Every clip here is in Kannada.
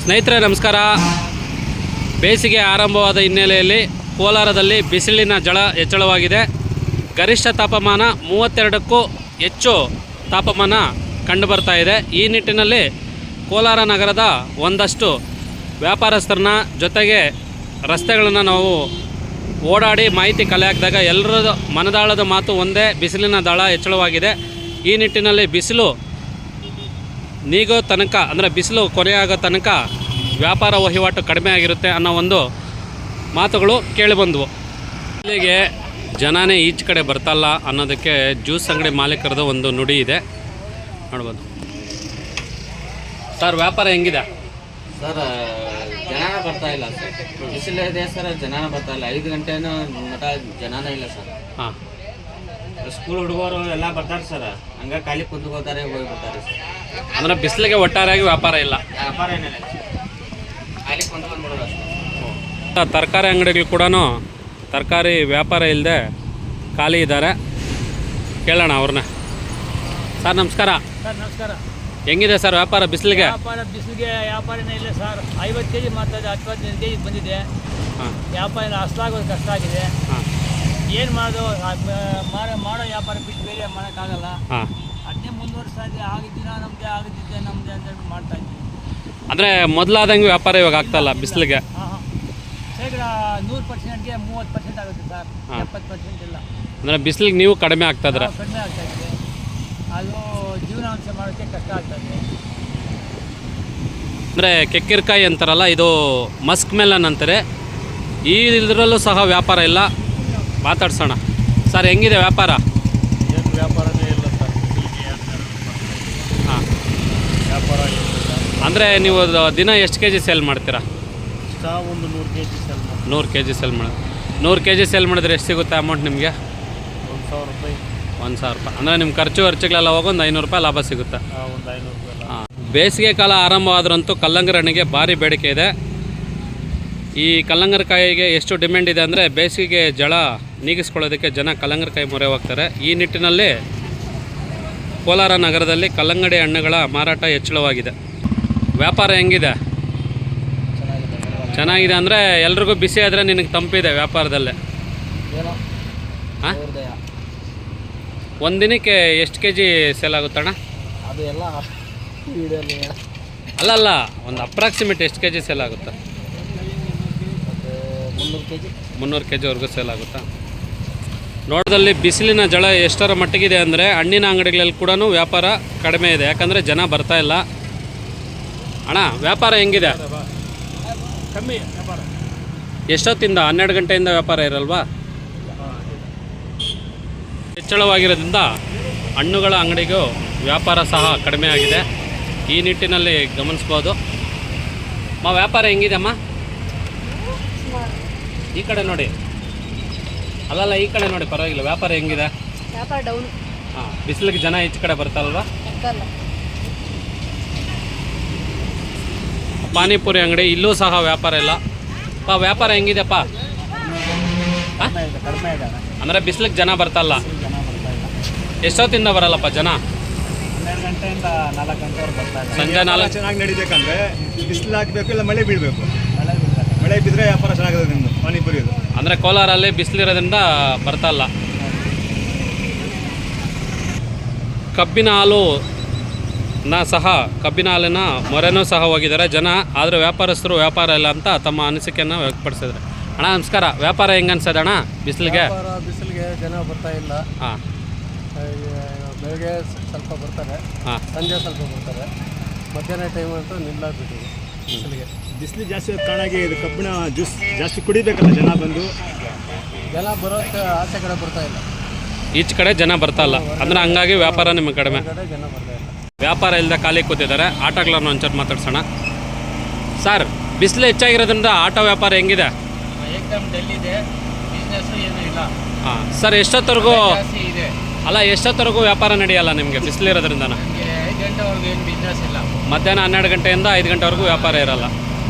ಸ್ನೇಹಿತರೆ ನಮಸ್ಕಾರ. ಬೇಸಿಗೆ ಆರಂಭವಾದ ಹಿನ್ನೆಲೆಯಲ್ಲಿ ಕೋಲಾರದಲ್ಲಿ ಬಿಸಿಲಿನ ಹೆಚ್ಚಳವಾಗಿದೆ. ಗರಿಷ್ಠ ತಾಪಮಾನ 32ಕ್ಕೂ ಹೆಚ್ಚು ತಾಪಮಾನ ಕಂಡುಬರ್ತಾ ಇದೆ. ಈ ನಿಟ್ಟಿನಲ್ಲಿ ಕೋಲಾರ ನಗರದ ಒಂದಷ್ಟು ವ್ಯಾಪಾರಸ್ಥರನ್ನ ಜೊತೆಗೆ ರಸ್ತೆಗಳನ್ನು ನಾವು ಓಡಾಡಿ ಮಾಹಿತಿ ಕಲೆ ಹಾಕಿದಾಗ ಎಲ್ಲರ ಮನದಾಳದ ಮಾತು ಒಂದೇ, ಬಿಸಿಲಿನ ದಾಳ ಹೆಚ್ಚಳವಾಗಿದೆ. ಈ ನಿಟ್ಟಿನಲ್ಲಿ ಬಿಸಿಲು ನೀಗೋ ತನಕ ಅಂದರೆ ಬಿಸಿಲು ಕೊನೆಯಾಗೋ ತನಕ ವ್ಯಾಪಾರ ವಹಿವಾಟು ಕಡಿಮೆ ಆಗಿರುತ್ತೆ ಅನ್ನೋ ಒಂದು ಮಾತುಗಳು ಕೇಳಿಬಂದವು. ಇಲ್ಲಿಗೆ ಜನನೇ ಈಚೆ ಕಡೆ ಬರ್ತಲ್ಲ ಅನ್ನೋದಕ್ಕೆ ಜ್ಯೂಸ್ ಅಂಗಡಿ ಮಾಲೀಕರದ ಒಂದು ನುಡಿ ಇದೆ, ನೋಡ್ಬೋದು. ಸರ್ ವ್ಯಾಪಾರ ಹೆಂಗಿದೆ? ಸರ್ ಜನನ ಬರ್ತಾ ಇಲ್ಲ ಸರ್, ಬಿಸಿಲು ಇದೆ ಸರ್, ಜನನ ಬರ್ತಾ ಇಲ್ಲ. 5 ಗಂಟೆನೂ ಮಟ ಜನನ ಇಲ್ಲ ಸರ್. ಹಾಂ, ಸ್ಕೂಲ್ ಹುಡುಗರು ಎಲ್ಲ ಬರ್ತಾರೆ ಸರ್, ಹಂಗೆ ಖಾಲಿ ಕುಂತ್ಕೋತಾರೆ, ಹೋಗಿ ಬರ್ತಾರೆ ಸರ್. ಅಂದರೆ ಬಿಸಿಲಿಗೆ ಒಟ್ಟಾರೆಯಾಗಿ ವ್ಯಾಪಾರ ಇಲ್ಲ, ವ್ಯಾಪಾರ ಏನಿಲ್ಲ, ಖಾಲಿ ಕುಂತ್ಕೊಂಡ್ಬಿಡೋದು ಅಷ್ಟೇ. ತರಕಾರಿ ಅಂಗಡಿಗಳು ಕೂಡ ತರಕಾರಿ ವ್ಯಾಪಾರ ಇಲ್ಲದೆ ಖಾಲಿ ಇದ್ದಾರೆ. ಕೇಳೋಣ ಅವ್ರನ್ನ. ಸರ್ ನಮಸ್ಕಾರ. ಸರ್ ನಮಸ್ಕಾರ. ಹೆಂಗಿದೆ ಸರ್ ವ್ಯಾಪಾರ ಬಿಸಿಲಿಗೆ? ಬಿಸಿಲಿಗೆ ವ್ಯಾಪಾರನೇ ಇಲ್ಲ ಸರ್. 50 kg ಮಾಡ್ತಾ ಇದೆ, 25 kg ಬಂದಿದೆ. ಹಾಂ, ವ್ಯಾಪಾರ ಅಷ್ಟಾಗೋದು ಕಷ್ಟ ಆಗಿದೆ. ಹಾಂ, ಏನು ಮಾಡೋದು, ಮಾಡೋ ವ್ಯಾಪಾರ ಬಿಟ್ಟು ಬೇರೆ ಮಾಡೋಕ್ಕಾಗಲ್ಲ. ಹಾಂ, ಅದನ್ನೇ ಮುಂದುವರಿಸ್ತಾ ಇದೆ. ಆಗಿದ್ದಿನ ನಮ್ಮದೇ ಅಂತ ಮಾಡ್ತಾ ಇದ್ದೀವಿ. ಅಂದರೆ ಮೊದಲಾದಂಗೆ ವ್ಯಾಪಾರ ಇವಾಗ ಆಗ್ತಾಯಿಲ್ಲ ಬಿಸಿಲಿಗೆ. ಹಾಂ ಹಾಂ, ಶೇಕಡ 100%ಗೆ 30% ಆಗುತ್ತೆ ಸರ್, 70% ಇಲ್ಲ. ಅಂದರೆ ಬಿಸಿಲಿಗೆ ನೀವು ಕಡಿಮೆ ಆಗ್ತಾಯಿದ್ರೆ ಕಡಿಮೆ ಆಗ್ತಾ ಇದೆ. ಅದು ಜೀವನಾಂಶ ಮಾಡೋಕ್ಕೆ ಕಷ್ಟ ಆಗ್ತದೆ. ಅಂದರೆ ಕೆಕ್ಕಿರಕಾಯಿ ಅಂತಾರಲ್ಲ, ಇದು ಮಸ್ಕ್ ಮೆಲನ್ ಅಂತಾರೆ. ಈ ಇದರಲ್ಲೂ ಸಹ ವ್ಯಾಪಾರ ಇಲ್ಲ. ಮಾತಾಡ್ಸೋಣ. ಸರ್ ಹೆಂಗಿದೆ ವ್ಯಾಪಾರ? ಏನು ವ್ಯಾಪಾರನೇ ಇಲ್ಲ ಸರ್. ಹಾಂ, ವ್ಯಾಪಾರ ಅಂದರೆ ನೀವು ದಿನ ಎಷ್ಟು kg ಸೇಲ್ ಮಾಡ್ತೀರಾ? ಇಷ್ಟ ಒಂದು 100 kg ಸೇಲ್ ಮಾಡಿ. 100 kg ಸೇಲ್ ಮಾಡಿ. 100 kg ಸೇಲ್ ಮಾಡಿದ್ರೆ ಎಷ್ಟು ಸಿಗುತ್ತೆ ಅಮೌಂಟ್ ನಿಮಗೆ? 1,000 ರೂಪಾಯಿ. 1,000 ರೂಪಾಯಿ. ಅಂದರೆ ನಿಮ್ಮ ಖರ್ಚುಗಳೆಲ್ಲ ಹೋಗಿ ಒಂದು 500 ರೂಪಾಯಿ ಲಾಭ ಸಿಗುತ್ತೆ. ಒಂದು 500 ರೂಪಾಯಿ. ಹಾಂ, ಬೇಸಿಗೆ ಕಾಲ ಆರಂಭವಾದ್ರಂತೂ ಕಲ್ಲಂಗಡಿ ಹಣ್ಣಿಗೆ ಭಾರಿ ಬೇಡಿಕೆ ಇದೆ. ಈ ಕಲ್ಲಂಗಡಿಕಾಯಿಗೆ ಎಷ್ಟು ಡಿಮ್ಯಾಂಡ್ ಇದೆ ಅಂದರೆ ಬೇಸಿಗೆ ಜಳ ನೀಗಿಸ್ಕೊಳ್ಳೋದಕ್ಕೆ ಜನ ಕಲ್ಲಂಗಡಿಕಾಯಿ ಮೊರೆ ಹೋಗ್ತಾರೆ. ಈ ನಿಟ್ಟಿನಲ್ಲಿ ಕೋಲಾರ ನಗರದಲ್ಲಿ ಕಲ್ಲಂಗಡಿ ಹಣ್ಣುಗಳ ಮಾರಾಟ ಹೆಚ್ಚಳವಾಗಿದೆ. ವ್ಯಾಪಾರ ಹೆಂಗಿದೆ? ಚೆನ್ನಾಗಿದೆ. ಅಂದರೆ ಎಲ್ರಿಗೂ ಬಿಸಿ ಆದರೆ ನಿನಗೆ ತಂಪಿದೆ ವ್ಯಾಪಾರದಲ್ಲೇ. ಹಾಂ, ಒಂದು ದಿನಕ್ಕೆ ಎಷ್ಟು kg ಸೇಲ್ ಆಗುತ್ತಣ್ಣ? ಅದು ಎಲ್ಲ ಅಲ್ಲಲ್ಲ, ಒಂದು ಅಪ್ರಾಕ್ಸಿಮೇಟ್ ಎಷ್ಟು kg ಸೇಲ್ ಆಗುತ್ತೆ? 300 kg. 300 kgವರೆಗೂ ಸೇಲ್ ಆಗುತ್ತಾ? ನೋಡೋದಲ್ಲಿ ಬಿಸಿಲಿನ ಜಳ ಎಷ್ಟರ ಮಟ್ಟಿಗಿದೆ ಅಂದರೆ ಹಣ್ಣಿನ ಅಂಗಡಿಗಳಲ್ಲಿ ಕೂಡ ವ್ಯಾಪಾರ ಕಡಿಮೆ ಇದೆ, ಯಾಕಂದರೆ ಜನ ಬರ್ತಾ ಇಲ್ಲ. ಅಣ್ಣ ವ್ಯಾಪಾರ ಹೆಂಗಿದೆ? ಕಮ್ಮಿ ವ್ಯಾಪಾರ. ಎಷ್ಟೊತ್ತಿಂದ? 12 ಗಂಟೆಯಿಂದ ವ್ಯಾಪಾರ ಇರಲ್ವಾ? ಹೆಚ್ಚಳವಾಗಿರೋದ್ರಿಂದ ಹಣ್ಣುಗಳ ಅಂಗಡಿಗೂ ವ್ಯಾಪಾರ ಸಹ ಕಡಿಮೆ ಆಗಿದೆ. ಈ ನಿಟ್ಟಿನಲ್ಲಿ ಗಮನಿಸ್ಬೋದು. ವ್ಯಾಪಾರ ಹೆಂಗಿದೆ ಅಮ್ಮ? ಈ ಕಡೆ ನೋಡಿ. ಅಲ್ಲಲ್ಲ, ಈ ಕಡೆ ನೋಡಿ, ಪರವಾಗಿಲ್ಲ. ವ್ಯಾಪಾರ ಹೆಂಗಿದೆ? ವ್ಯಾಪಾರ ಡೌನ್. ಹಾಂ, ಬಿಸಿಲಿಗೆ ಜನ ಈಚೆ ಕಡೆ ಬರ್ತಾರಲ್ವಾ? ಪಾನಿಪುರಿ ಅಂಗಡಿ ಇಲ್ಲೂ ಸಹ ವ್ಯಾಪಾರ ಇಲ್ಲ. ವ್ಯಾಪಾರ ಹೆಂಗಿದೆಪ್ಪ? ಕಡಿಮೆ ಇದೆ. ಅಂದರೆ ಬಿಸಿಲಿಗೆ ಜನ ಬರ್ತಲ್ಲ. ಎಷ್ಟೊತ್ತಿಂದ ಬರಲ್ಲಪ್ಪ ಜನ? 12 ಗಂಟೆಯಿಂದ 4 ಗಂಟೆವರೆಗೆ ಬರ್ತಾರೆ. ಸಂಜೆ 4. ಚೆನ್ನಾಗಿ ನಡಿಬೇಕಂದ್ರೆ ಬಿಸಿಲು ಹಾಕಬೇಕು, ಇಲ್ಲ ಮಳೆ ಬೀಳಬೇಕು. ಮಳೆ ಮಳೆ ಬಿದ್ದರೆ ವ್ಯಾಪಾರ ಚೆನ್ನಾಗಿದೆ ನಿಮ್ಮದು ಪಾನಿಪುರಿದು. ಅಂದರೆ ಕೋಲಾರಲ್ಲಿ ಬಿಸಿಲಿರೋದ್ರಿಂದ ಬರ್ತಲ್ಲ. ಕಬ್ಬಿನ ಹಾಲಿನ ಮೊರೆನೂ ಸಹ ಹೋಗಿದ್ದಾರೆ ಜನ. ಆದರೆ ವ್ಯಾಪಾರಸ್ಥರು ವ್ಯಾಪಾರ ಇಲ್ಲ ಅಂತ ತಮ್ಮ ಅನಿಸಿಕೆಯನ್ನು ವ್ಯಕ್ತಪಡಿಸಿದ್ದಾರೆ. ಅಣ್ಣ ನಮಸ್ಕಾರ. ವ್ಯಾಪಾರ ಹೆಂಗೆ ಅನ್ಸದ ಅಣ್ಣ ಬಿಸಿಲಿಗೆ? ಬಿಸಿಲಿಗೆ ಜನ ಬರ್ತಾ ಇಲ್ಲ. ಹಾಂ, ಬೆಳಗ್ಗೆ ಸ್ವಲ್ಪ ಬರ್ತಾರೆ, ಹಾಂ, ಸಂಜೆ ಸ್ವಲ್ಪ ಬರ್ತಾರೆ, ಮಧ್ಯಾಹ್ನ ಟೈಮ್ ಅಂತೂ ನಿಲ್ಲಾಗ್ಬಿಟ್ಟಿದೆ ಬಿಸಿಲಿಗೆ. ಬಿಸಿಲು ಜಾಸ್ತಿ ಕಾರಣಾಗಿ ಇದು ಕಬ್ಬಿಣ ಜ್ಯೂಸ್ ಜಾಸ್ತಿ ಕುಡಿಬೇಕಲ್ಲ ಜನ ಬಂದು. ಜನ ಬರೋಕ್ಕೆ ಆಚೆ ಕಡೆ ಬರ್ತಾ ಇಲ್ಲ, ಈಚೆ ಕಡೆ ಜನ ಬರ್ತಲ್ಲ. ಅಂದರೆ ಹಂಗಾಗಿ ವ್ಯಾಪಾರ ನಿಮಗೆ ಕಡಿಮೆ. ಜನ ಬರ್ತಾ ಇಲ್ಲ. ವ್ಯಾಪಾರ ಇಲ್ಲದೆ ಖಾಲಿ ಕೂತಿದ್ದಾರೆ. ಆಟೋಗಳನ್ನ ಒಂಚೂರು ಮಾತಾಡ್ಸೋಣ. ಸರ್ ಬಿಸಿಲು ಹೆಚ್ಚಾಗಿರೋದ್ರಿಂದ ಆಟೋ ವ್ಯಾಪಾರ ಹೆಂಗಿದೆ? ಏಕದಮ್ ಡಲ್ ಇದೆ, ಬಿಸ್ನೆಸ್ ಏನೂ ಇಲ್ಲ. ಹಾಂ ಸರ್, ಎಷ್ಟೊತ್ತವರೆಗೂ? ಜಾಸ್ತಿ ಇದೆ. ಅಲ್ಲ, ಎಷ್ಟೊತ್ತವರೆಗೂ ವ್ಯಾಪಾರ ನಡೆಯಲ್ಲ ನಿಮಗೆ ಬಿಸಿಲಿರೋದ್ರಿಂದ? 5 ಗಂಟೆವರೆಗೂ ಏನು ಬಿಸ್ನೆಸ್ ಇಲ್ಲ. ಮಧ್ಯಾಹ್ನ 12 ಗಂಟೆಯಿಂದ 5 ಗಂಟೆವರೆಗೂ ವ್ಯಾಪಾರ ಇರಲ್ಲ,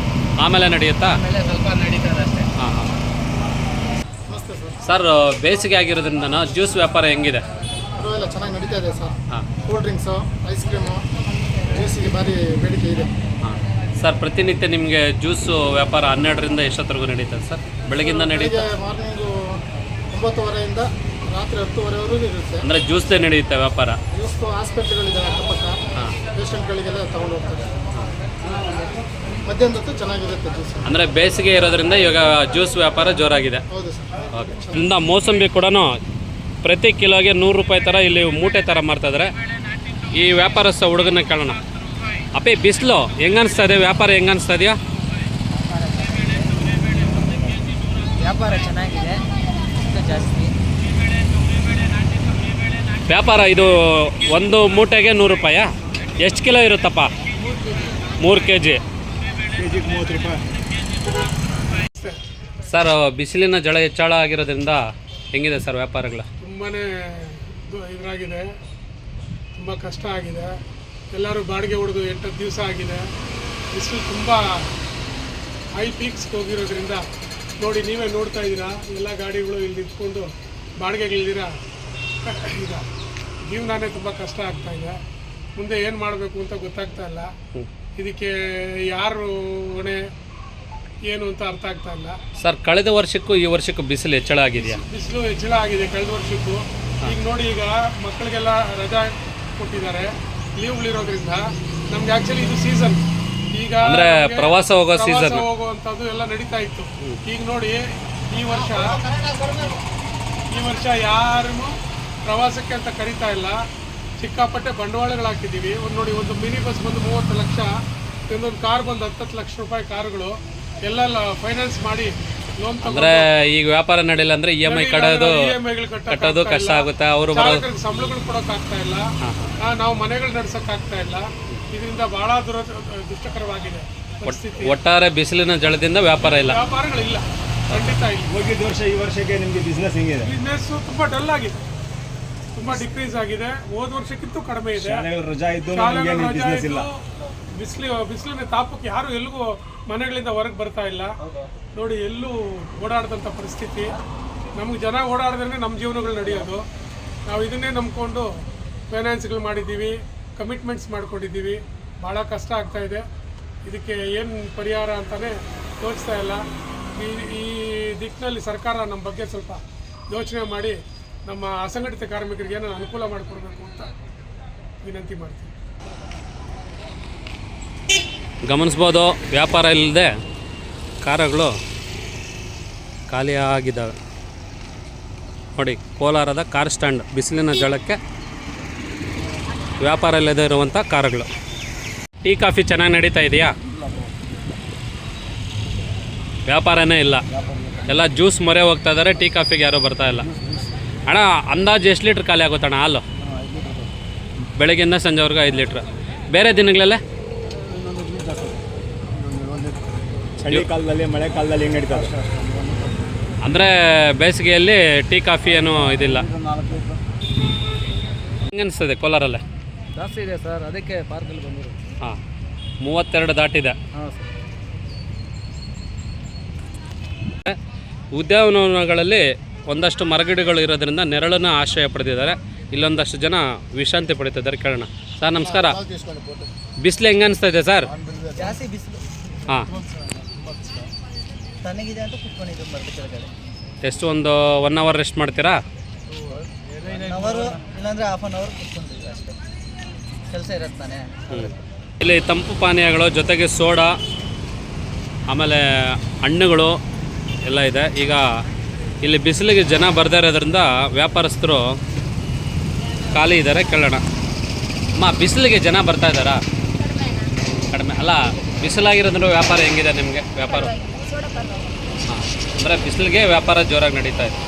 ಆಮೇಲೆ ನಡೆಯುತ್ತಾ? ಆಮೇಲೆ ಸ್ವಲ್ಪ ನಡೀತದೆ ಅಷ್ಟೇ. ಹಾಂ ಹಾಂ. ಸರ್ ಬೇಸಿಗೆ ಆಗಿರೋದ್ರಿಂದ ಜ್ಯೂಸ್ ವ್ಯಾಪಾರ ಹೆಂಗಿದೆ? ಪರವಾಗಿಲ್ಲ, ಚೆನ್ನಾಗಿ ನಡೀತಾ ಇದೆ ಸರ್. ಹಾಂ, ಕೂಲ್ ಡ್ರಿಂಕ್ಸು, ಐಸ್ ಕ್ರೀಮು, ಜ್ಯೂಸಿಗೆ ಭಾರಿ ಬೇಡಿಕೆ ಇದೆ. ಹಾಂ. ಸರ್ ಪ್ರತಿನಿತ್ಯ ನಿಮಗೆ ಜ್ಯೂಸು ವ್ಯಾಪಾರ 12ರಿಂದ ಎಷ್ಟೊತ್ತರೆಗೂ ನಡೀತದೆ ಸರ್? ಬೆಳಗಿಂದ ನಡೀತಾ ಮಾರ್ನಿಂಗು 9:30ಇಂದ ರಾತ್ರಿ 10:30ವರೆಗೂ ಇರುತ್ತೆ. ಅಂದರೆ ಜ್ಯೂಸ್ದೇ ನಡೆಯುತ್ತೆ ವ್ಯಾಪಾರ? ಜ್ಯೂಸ್ ಹಾಸ್ಪಿಟ್ಲ್ಗಳಿದೆ ಅಕ್ಕಪಕ್ಕ, ಹಾಂ. ಪೇಷಂಟ್ಗಳಿಗೆಲ್ಲ ತಗೊಂಡು ಹೋಗ್ತಾರೆ. ಮಧ್ಯಾಹ್ನದ ಹೊತ್ತು ಚೆನ್ನಾಗಿರುತ್ತೆ ಜ್ಯೂಸ್. ಅಂದರೆ ಬೇಸಿಗೆ ಇರೋದ್ರಿಂದ ಇವಾಗ ಜ್ಯೂಸ್ ವ್ಯಾಪಾರ ಜೋರಾಗಿದೆ. ಹೌದು ಸರ್. ಓಕೆ. ಇಂದ ಮೋಸಂಬಿ ಕೂಡ ಪ್ರತಿ ಕಿಲೋಗೆ 100 ರೂಪಾಯಿ ಥರ ಇಲ್ಲಿ ಮೂಟೆ ಥರ ಮಾಡ್ತಾಯಿದ್ದಾರೆ. ಈ ವ್ಯಾಪಾರಸ್ಥ ಹುಡುಗನ ಕೇಳೋಣ. ಅಪ್ಪಿ ಬಿಸಿಲು ಹೆಂಗನ್ನಿಸ್ತಾ ಇದೆ? ವ್ಯಾಪಾರ ಹೆಂಗನ್ನಿಸ್ತಾ ಇದೆಯಾ? ವ್ಯಾಪಾರ ಚೆನ್ನಾಗಿದೆ, ಜಾಸ್ತಿ ವ್ಯಾಪಾರ. ಇದು ಒಂದು ಮೂಟೆಗೆ 100 ರೂಪಾಯಾ? ಎಷ್ಟು ಕಿಲೋ ಇರುತ್ತಪ್ಪ? 3 kg. ಕೆಜಿಗೆ 30 ರೂಪಾಯಿ. ಸರ್ ಬಿಸಿಲಿನ ಜಳ ಹೆಚ್ಚಳ ಆಗಿರೋದ್ರಿಂದ ಹೆಂಗಿದೆ ಸರ್ ವ್ಯಾಪಾರಗಳು? ತುಂಬಾ ಇದಾಗಿದೆ, ತುಂಬ ಕಷ್ಟ ಆಗಿದೆ. ಎಲ್ಲರೂ ಬಾಡಿಗೆ ಹೊಡೆದು 8 ದಿವಸ ಆಗಿದೆ. ಬಿಸಿಲು ತುಂಬ ಹೈ ಪೀಕ್ಸ್ಗೆ ಹೋಗಿರೋದ್ರಿಂದ ನೋಡಿ, ನೀವೇ ನೋಡ್ತಾ ಇದ್ದೀರಾ, ಎಲ್ಲ ಗಾಡಿಗಳು ಇಲ್ಲಿ ನಿಂತ್ಕೊಂಡು ಬಾಡಿಗೆಗಳಿದ್ದೀರಾ. ಈಗ ಜೀವನನೇ ತುಂಬ ಕಷ್ಟ ಆಗ್ತಾ ಇದೆ. ಮುಂದೆ ಏನು ಮಾಡಬೇಕು ಅಂತ ಗೊತ್ತಾಗ್ತಾ ಇಲ್ಲ. ಇದಕ್ಕೆ ಯಾರು ಹೊಣೆ ಏನು ಅಂತ ಅರ್ಥ ಆಗ್ತಾ ಇಲ್ಲ. ಸರ್ ಕಳೆದ ವರ್ಷಕ್ಕೂ ಈ ವರ್ಷಕ್ಕೂ ಬಿಸಿಲು ಹೆಚ್ಚಳ ಆಗಿದೆಯಾ? ಬಿಸಿಲು ಹೆಚ್ಚಳ ಆಗಿದೆ ಕಳೆದ ವರ್ಷಕ್ಕೂ. ಈಗ ನೋಡಿ, ಈಗ ಮಕ್ಕಳಿಗೆಲ್ಲ ರಜಾ ಕೊಟ್ಟಿದ್ದಾರೆ, ಲೀವ್ಗಳಿರೋದ್ರಿಂದ ನಮ್ಗೆ ಆ್ಯಕ್ಚುಲಿ ಇದು ಸೀಸನ್. ಈಗ ಅಂದರೆ ಪ್ರವಾಸ ಹೋಗೋ ಸೀಸನ್ ಹೋಗುವಂಥದ್ದು ಎಲ್ಲ ನಡೀತಾ ಇತ್ತು. ಈಗ ನೋಡಿ, ಈ ವರ್ಷ ಯಾರನ್ನು ಪ್ರವಾಸಕ್ಕೆ ಅಂತ ಕರೀತಾ ಇಲ್ಲ. ಸಿಕ್ಕಾಪಟ್ಟೆ ಬಂಡವಾಳಗಳು ಹಾಕಿದ್ದೀವಿ. ನೋಡಿ, ಒಂದು ಮಿನಿ ಬಸ್ ಬಂದು 30 ಲಕ್ಷ, ಒಂದೊಂದು ಕಾರ್ ಬಂದು 10 ಲಕ್ಷ ರೂಪಾಯಿ ಕಾರುಗಳು ಎಲ್ಲ ಫೈನಾನ್ಸ್ ಮಾಡಿ ಲೋನ್ ಅಂದರೆ ಈಗ ವ್ಯಾಪಾರ ನಡೆಯಲ್ಲ ಅಂದರೆ EMI ಕಟ್ಟೋದು ಕಷ್ಟ ಆಗುತ್ತೆ. ಅವರು ಸಂಬಳಗಳು ಕೊಡೋಕ್ಕಾಗ್ತಾ ಇಲ್ಲ, ನಾವು ಮನೆಗಳು ನಡ್ಸೋಕ್ಕಾಗ್ತಾ ಇಲ್ಲ. ಇದರಿಂದ ಬಹಳ ದುಷ್ಟಕರವಾಗಿದೆ ಪರಿಸ್ಥಿತಿ. ಒಟ್ಟಾರೆ ಬಿಸಿಲಿನ ಜಳದಿಂದ ವ್ಯಾಪಾರ ಇಲ್ಲ, ವ್ಯಾಪಾರಗಳಿಲ್ಲ, ಖಂಡಿತ ಇಲ್ಲ. ಹೋಗಿದ್ದ ವರ್ಷ ಈ ವರ್ಷಕ್ಕೆ ನಿಮಗೆ ಬಿಸ್ನೆಸ್ ಹೆಂಗಿದೆ? ಬಿಸ್ನೆಸ್ ತುಂಬ ಡಲ್ ಆಗಿದೆ, ತುಂಬ ಡಿಕ್ರೀಸ್ ಆಗಿದೆ. ಹೋದ ವರ್ಷಕ್ಕಿಂತ ಕಡಿಮೆ ಇದೆ. ಶಾಲೆಗಳು ರಜಾ ಇದ್ದು ನಿಮಗೆ ಬಿಸ್ನೆಸ್ ಇಲ್ಲ. ಬಿಸಿಲಿನ ತಾಪಕ್ಕೆ ಯಾರು ಎಲ್ಲಿಗೂ ಮನೆಗಳಿಂದ ಹೊರಗೆ ಬರ್ತಾ ಇಲ್ಲ. ನೋಡಿ, ಎಲ್ಲೂ ಓಡಾಡಿದಂಥ ಪರಿಸ್ಥಿತಿ. ನಮ್ಗೆ ಜನ ಓಡಾಡಿದ್ರೆ ನಮ್ಮ ಜೀವನಗಳು ನಡೆಯೋದು. ನಾವು ಇದನ್ನೇ ನಂಬ್ಕೊಂಡು ಫೈನಾನ್ಸ್ಗಳು ಮಾಡಿದ್ದೀವಿ, ಕಮಿಟ್ಮೆಂಟ್ಸ್ ಮಾಡ್ಕೊಂಡಿದ್ದೀವಿ. ಭಾಳ ಕಷ್ಟ ಆಗ್ತಾಯಿದೆ. ಇದಕ್ಕೆ ಏನು ಪರಿಹಾರ ಅಂತಲೇ ತೋರಿಸ್ತಾ ಇಲ್ಲ. ಈ ದಿಕ್ಕಿನಲ್ಲಿ ಸರ್ಕಾರ ನಮ್ಮ ಬಗ್ಗೆ ಸ್ವಲ್ಪ ಯೋಚನೆ ಮಾಡಿ ನಮ್ಮ ಅಸಂಘಟಿತ ಕಾರ್ಮಿಕರಿಗೆ ಏನೋ ಅನುಕೂಲ ಮಾಡಿಕೊಡ್ಬೇಕು ಅಂತ ವಿನಂತಿ ಮಾಡ್ತೀವಿ. ಗಮನಿಸ್ಬೋದು, ವ್ಯಾಪಾರ ಇಲ್ಲದೆ ಕಾರುಗಳು ಖಾಲಿಯಾಗಿದ್ದಾವೆ. ನೋಡಿ, ಕೋಲಾರದ ಕಾರ್ ಸ್ಟ್ಯಾಂಡ್ ಬಿಸಿಲಿನ ಜಳಕ್ಕೆ ವ್ಯಾಪಾರ ಇಲ್ಲದೆ ಇರುವಂಥ ಕಾರುಗಳು. ಟೀ ಕಾಫಿ ಚೆನ್ನಾಗಿ ನಡೀತಾ ಇದೆಯಾ? ವ್ಯಾಪಾರನೇ ಇಲ್ಲ, ಎಲ್ಲ ಜ್ಯೂಸ್ ಮೊರೆ ಹೋಗ್ತಾ ಇದ್ದಾರೆ. ಟೀ ಕಾಫಿಗೆ ಯಾರೂ ಬರ್ತಾ ಇಲ್ಲ. ಅಣ್ಣ, ಅಂದಾಜು ಎಷ್ಟು ಲೀಟ್ರ್ ಖಾಲಿ ಆಗುತ್ತಣ್ಣ ಹಾಲು? ಬೆಳಗ್ಗೆಯಿಂದ ಸಂಜೆವರೆಗೂ 5 ಲೀಟ್ರ್. ಬೇರೆ ದಿನಗಳಲ್ಲೇ ಚಳಿಗಾಲದಲ್ಲಿ ಮಳೆ ಕಾಲದಲ್ಲಿ ಹೆಂಗೆ ನಡೀತದೆ? ಅಂದರೆ ಬೇಸಿಗೆಯಲ್ಲಿ ಟೀ ಕಾಫಿ ಏನೂ ಇದಿಲ್ಲ. ಹೆಂಗೆ ಅನಿಸ್ತದೆ ಕೋಲಾರಲ್ಲೇ? ಜಾಸ್ತಿ ಇದೆ ಸರ್, ಅದಕ್ಕೆ ಪಾರ್ಕಲ್ಲಿ ಬಂದಿರೋದು. ಹಾಂ, 32 ದಾಟಿದೆ. ಹಾಂ ಸರ್. ಉದ್ಯಾನವನಗಳಲ್ಲಿ ಒಂದಷ್ಟು ಮರಗಿಡಗಳು ಇರೋದ್ರಿಂದ ನೆರಳನ್ನು ಆಶ್ರಯ ಪಡೆದಿದ್ದಾರೆ. ಇಲ್ಲೊಂದಷ್ಟು ಜನ ವಿಶ್ರಾಂತಿ ಪಡಿತಿದ್ದಾರೆ. ಕೇಳೋಣ. ಸರ್ ನಮಸ್ಕಾರ. ಬಿಸಿಲು ಹೆಂಗೆ ಅನಿಸ್ತಾ ಇದೆ ಸರ್? ಜಾಸ್ತಿ ಬಿಸಿಲು. ಹಾಂ, ತಣ್ಣಗಿದೆ ಅಂತ ಕುತ್ಕೊಂಡಿದ್ದು ಬರ್ತೀವಿ ಕೆಳಗಡೆ. ಎಷ್ಟು ಒಂದು 1 ಅವರ್ ರೆಸ್ಟ್ ಮಾಡ್ತೀರಾ? 1 ಅವರು ಇಲ್ಲಾಂದರೆ ½ an hour ಕುತ್ಕೊಂಡಿದ್ವಿ ಅಷ್ಟೇ, ಕೆಲಸ ಇರುತ್ತೆ ತಾನೇ. ಇಲ್ಲಿ ತಂಪು ಪಾನೀಯಗಳು ಜೊತೆಗೆ ಸೋಡಾ, ಆಮೇಲೆ ಹಣ್ಣುಗಳು ಎಲ್ಲ ಇದೆ. ಈಗ ಇಲ್ಲಿ ಬಿಸಿಲಿಗೆ ಜನ ಬರ್ದೇ ಇರೋದ್ರಿಂದ ವ್ಯಾಪಾರಸ್ಥರು ಖಾಲಿ ಇದ್ದಾರೆ. ಕೇಳೋಣ. ಅಮ್ಮ, ಬಿಸಿಲಿಗೆ ಜನ ಬರ್ತಾ ಇದ್ದಾರಾ? ಕಡಿಮೆ ಅಲ್ಲ, ಬಿಸಿಲಾಗಿರೋದ್ರೂ ವ್ಯಾಪಾರ ಹೆಂಗಿದೆ ನಿಮಗೆ? ವ್ಯಾಪಾರ ಹಾಂ, ಅಂದರೆ ಬಿಸಿಲಿಗೆ ವ್ಯಾಪಾರ ಜೋರಾಗಿ ನಡೀತಾ ಇದೆ.